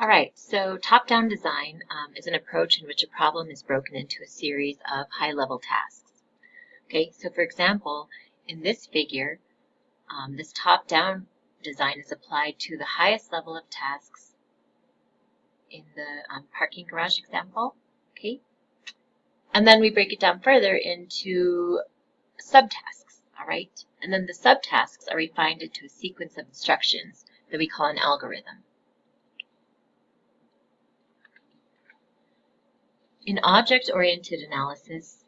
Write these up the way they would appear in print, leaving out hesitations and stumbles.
All right, so top-down design is an approach in which a problem is broken into a series of high-level tasks. Okay, so for example, in this figure, this top-down design is applied to the highest level of tasks in the parking garage example. Okay, and then we break it down further into subtasks. All right, and then the subtasks are refined into a sequence of instructions that we call an algorithm. In object-oriented analysis,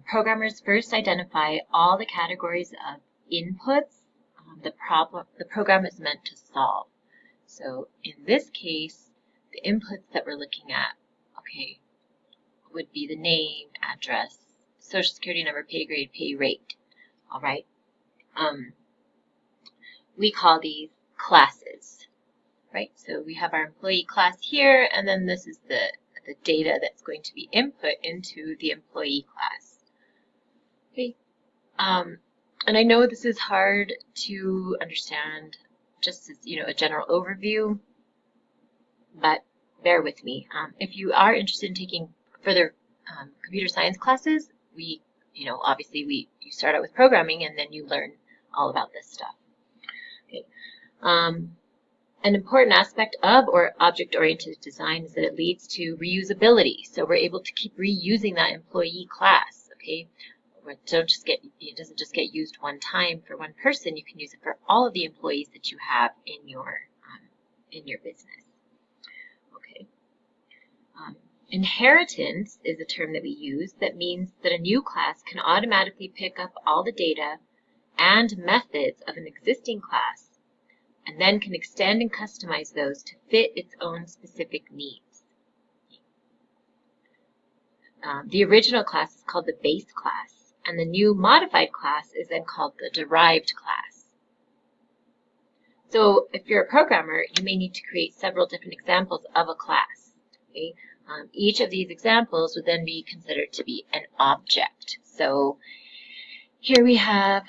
programmers first identify all the categories of inputs the program is meant to solve. So in this case, the inputs that we're looking at, okay, would be the name, address, social security number, pay grade, pay rate. All right. We call these classes, right? So we have our employee class here, and then this is the data that's going to be input into the employee class. Okay, and I know this is hard to understand just as, a general overview, but bear with me. If you are interested in taking further computer science classes, obviously you start out with programming and then you learn all about this stuff. Okay. An important aspect of object-oriented design is that it leads to reusability. So we're able to keep reusing that employee class. Okay, it doesn't just get used one time for one person. You can use it for all of the employees that you have in your business. Okay. Inheritance is a term that we use that means that a new class can automatically pick up all the data and methods of an existing class, and then can extend and customize those to fit its own specific needs. The original class is called the base class, and the new modified class is then called the derived class. So if you're a programmer, you may need to create several different examples of a class. Okay? Each of these examples would then be considered to be an object. So here we have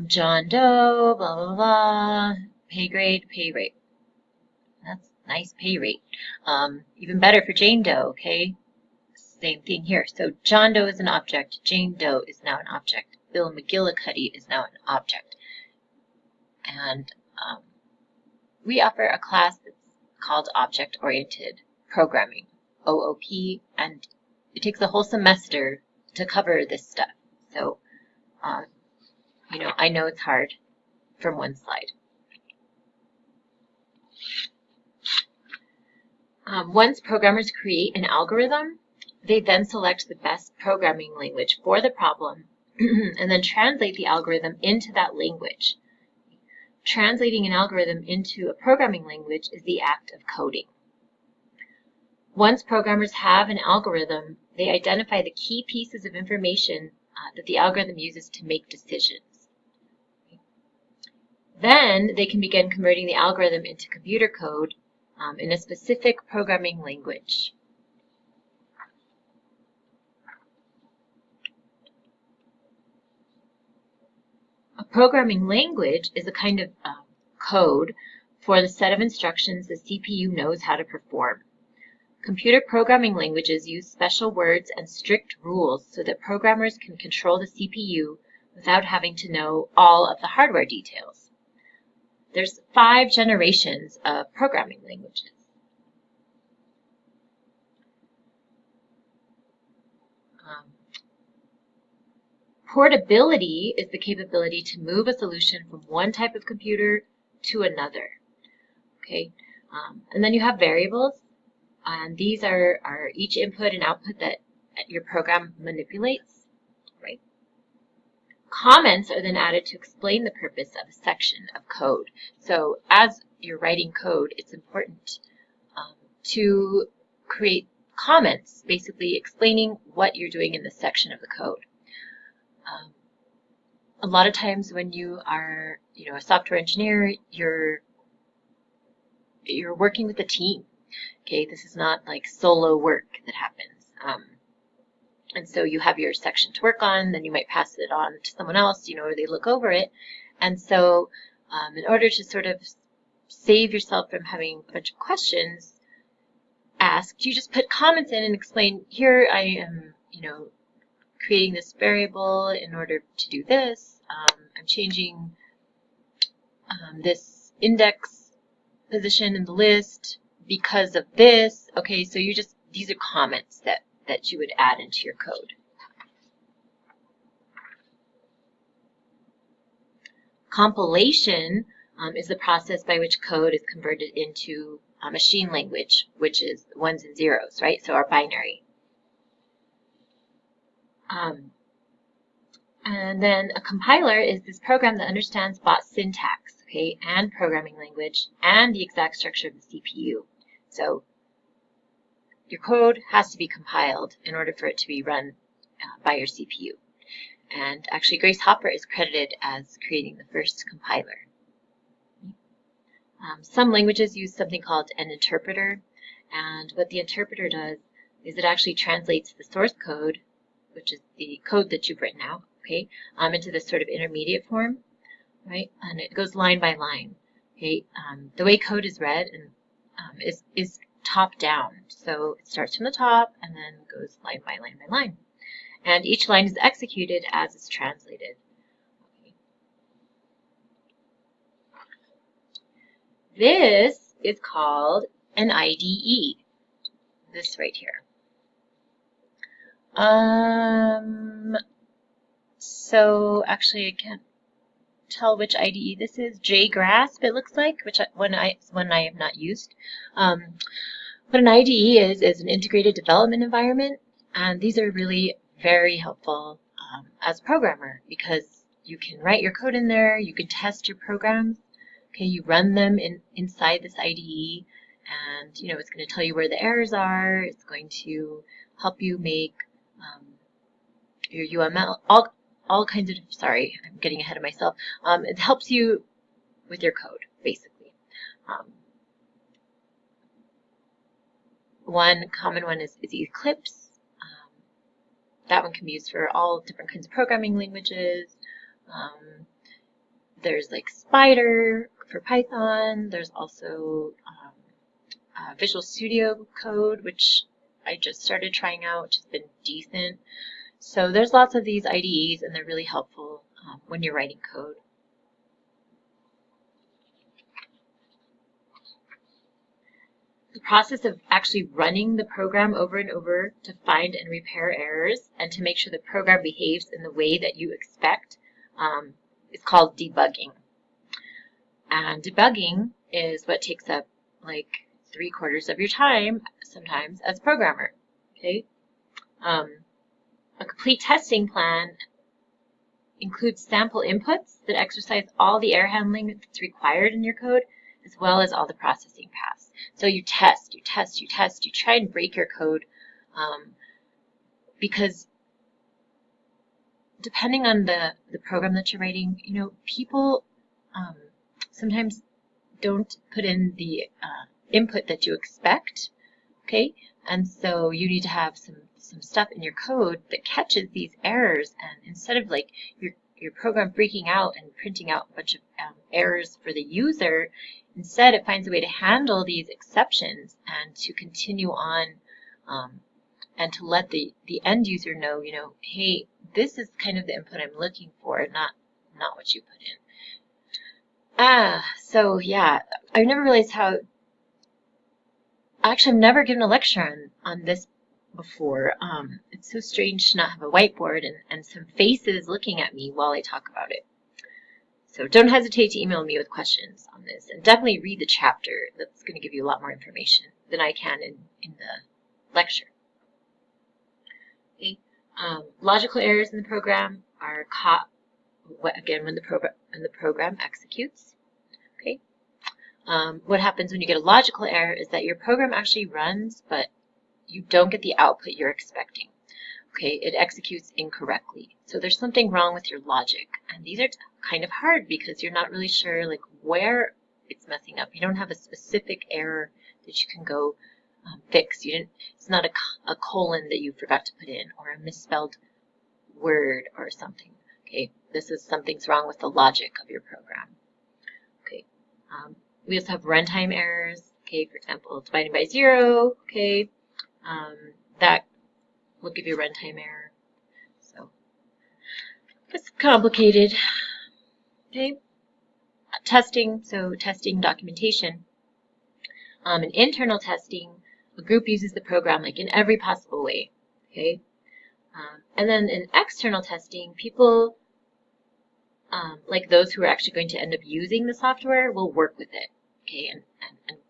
John Doe, blah, blah, blah. Pay grade, pay rate. That's nice, pay rate. Even better for Jane Doe, okay? Same thing here. So John Doe is an object. Jane Doe is now an object. Bill McGillicuddy is now an object. And we offer a class that's called Object-Oriented Programming, OOP, and it takes a whole semester to cover this stuff. So, I know it's hard from one slide. Once programmers create an algorithm, they then select the best programming language for the problem and then translate the algorithm into that language. Translating an algorithm into a programming language is the act of coding. Once programmers have an algorithm, they identify the key pieces of information that the algorithm uses to make decisions. Then they can begin converting the algorithm into computer code in a specific programming language. A programming language is a kind of code for the set of instructions the CPU knows how to perform. Computer programming languages use special words and strict rules so that programmers can control the CPU without having to know all of the hardware details. There's 5 generations of programming languages. Portability is the capability to move a solution from one type of computer to another. Okay, and then you have variables, and these are each input and output that your program manipulates. Right. Comments are then added to explain the purpose of a section of code. So as you're writing code, it's important to create comments, basically explaining what you're doing in this section of the code. A lot of times when you are, a software engineer, you're working with a team. Okay, this is not like solo work that happens. And so you have your section to work on, then you might pass it on to someone else, or they look over it. And so in order to sort of save yourself from having a bunch of questions, asked, you just put comments in and explain, here I am, creating this variable in order to do this. I'm changing this index position in the list because of this. Okay, so these are comments that you would add into your code. Compilation is the process by which code is converted into machine language, which is ones and zeros, right? So our binary. And then a compiler is this program that understands bot syntax, okay, and programming language, and the exact structure of the CPU. So your code has to be compiled in order for it to be run by your CPU. And actually, Grace Hopper is credited as creating the first compiler. Some languages use something called an interpreter, and what the interpreter does is it actually translates the source code, which is the code that you've written out, okay, into this sort of intermediate form, right? And it goes line by line, okay? The way code is read is top down, so it starts from the top and then goes line by line by line. And each line is executed as it's translated. Okay. This is called an IDE, this right here. So actually I can't tell which IDE this is. JGrasp it looks like, which one I have not used. What an IDE is an integrated development environment, and these are really very helpful as a programmer because you can write your code in there, you can test your programs, okay, you run them inside this IDE, and it's going to tell you where the errors are, it's going to help you make your UML, all kinds of, sorry, I'm getting ahead of myself, it helps you with your code, basically. One common one is Eclipse. That one can be used for all different kinds of programming languages. There's like Spider for Python. There's also Visual Studio Code, which I just started trying out, which has been decent. So there's lots of these IDEs, and they're really helpful when you're writing code. The process of actually running the program over and over to find and repair errors and to make sure the program behaves in the way that you expect is called debugging. And debugging is what takes up like 3/4 of your time sometimes as a programmer. Okay, a complete testing plan includes sample inputs that exercise all the error handling that's required in your code, as well as all the processing paths. So you test, you try and break your code because depending on the program that you're writing, people sometimes don't put in the input that you expect, okay? And so you need to have some stuff in your code that catches these errors, and instead of like your program freaking out and printing out a bunch of errors for the user, instead it finds a way to handle these exceptions and to continue on and to let the end user know, hey, this is kind of the input I'm looking for, not what you put in. So yeah, I never realized how, actually I've never given a lecture on this before. It's so strange to not have a whiteboard and some faces looking at me while I talk about it. So don't hesitate to email me with questions on this, and definitely read the chapter. That's going to give you a lot more information than I can in the lecture. Okay. Logical errors in the program are caught again when the program executes. Okay. What happens when you get a logical error is that your program actually runs, but you don't get the output you're expecting. Okay, it executes incorrectly. So there's something wrong with your logic. And these are kind of hard because you're not really sure like where it's messing up. You don't have a specific error that you can go fix. It's not a colon that you forgot to put in or a misspelled word or something. Okay, something's wrong with the logic of your program. Okay, we also have runtime errors. Okay, for example, dividing by 0, okay, that will give you a runtime error. So it's complicated. Okay, testing, so testing documentation. In internal testing, a group uses the program like in every possible way. Okay, and then in external testing, people like those who are actually going to end up using the software will work with it. Okay, and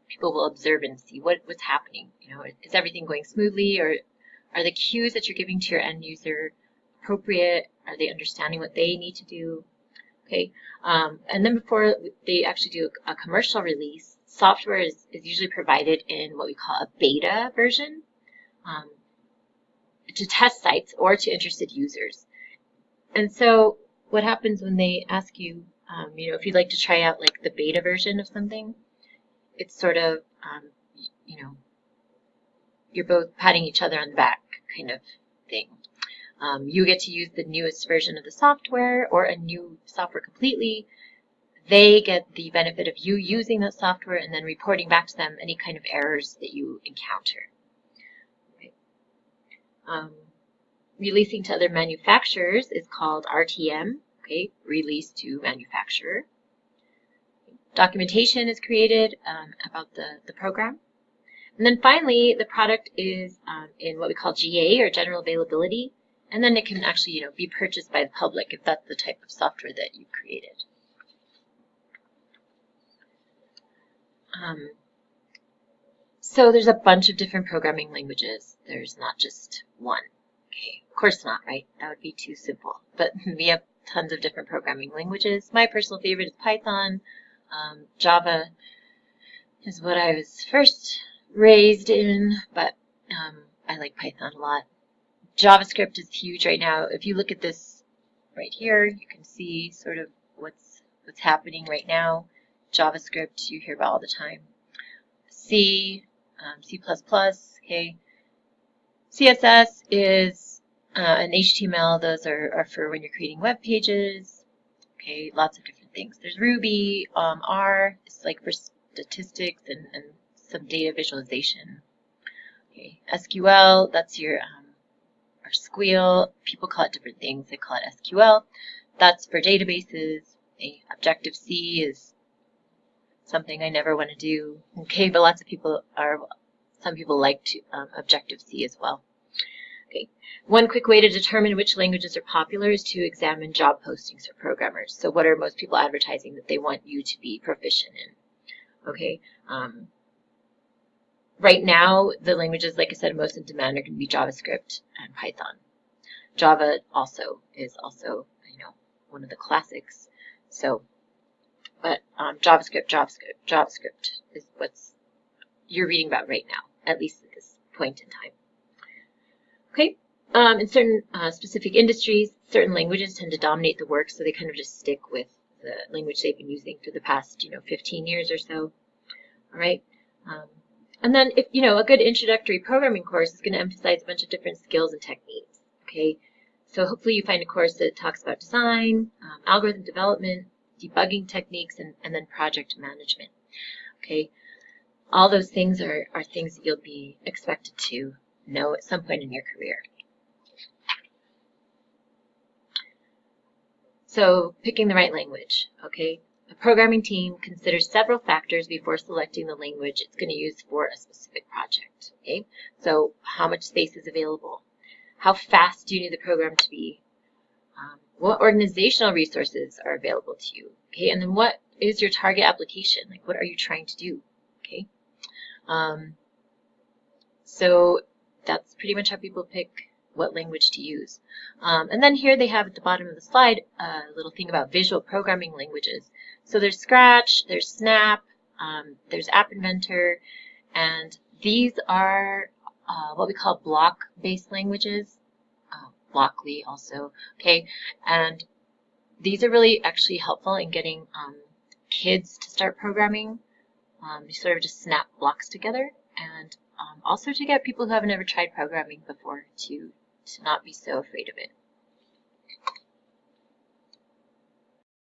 people will observe and see what's happening. You know, is everything going smoothly, or are the cues that you're giving to your end user appropriate? Are they understanding what they need to do? Okay, and then before they actually do a commercial release, software is usually provided in what we call a beta version to test sites or to interested users. And so what happens when they ask you, you know, if you'd like to try out like the beta version of something, it's sort of, you know, you're both patting each other on the back kind of thing. You get to use the newest version of the software or a new software completely. They get the benefit of you using that software and then reporting back to them any kind of errors that you encounter. Okay. Releasing to other manufacturers is called RTM, okay, release to manufacturer. Documentation is created about the program. And then finally, the product is in what we call GA, or general availability, and then it can actually, you know, be purchased by the public if that's the type of software that you created. So there's a bunch of different programming languages. There's not just one. Okay, of course not, right? That would be too simple. But we have tons of different programming languages. My personal favorite is Python. Java is what I was first raised in, but I like Python a lot. JavaScript is huge right now. If you look at this right here, you can see sort of what's happening right now. JavaScript you hear about all the time. C, C++, okay. CSS is and HTML, those are for when you're creating web pages. Okay, lots of different things. There's Ruby, R is like for statistics and some data visualization. Okay, SQL, that's your or Squeal. People call it different things. They call it SQL. That's for databases. Okay, Objective-C is something I never want to do. Okay, but lots of people some people like to Objective-C as well. Okay, one quick way to determine which languages are popular is to examine job postings for programmers. So what are most people advertising that they want you to be proficient in? Okay, right now the languages, like I said, most in demand are going to be JavaScript and Python. Java is also, you know, one of the classics. So, but JavaScript is what's you're reading about right now, at least at this point in time. Okay, in certain specific industries, certain languages tend to dominate the work, so they kind of just stick with the language they've been using for the past, you know, 15 years or so. All right, and then if, you know, a good introductory programming course is going to emphasize a bunch of different skills and techniques. Okay, so hopefully you find a course that talks about design, algorithm development, debugging techniques, and then project management. Okay, all those things are things that you'll be expected to know at some point in your career. So picking the right language, okay? A programming team considers several factors before selecting the language it's going to use for a specific project, okay? So how much space is available? How fast do you need the program to be? What organizational resources are available to you, okay? And then what is your target application? Like, what are you trying to do, okay? So that's pretty much how people pick what language to use. And then here they have at the bottom of the slide a little thing about visual programming languages. So there's Scratch, there's Snap, there's App Inventor, and these are what we call block-based languages. Blockly also, okay? And these are really actually helpful in getting kids to start programming. You sort of just snap blocks together, and also to get people who haven't ever tried programming before to not be so afraid of it.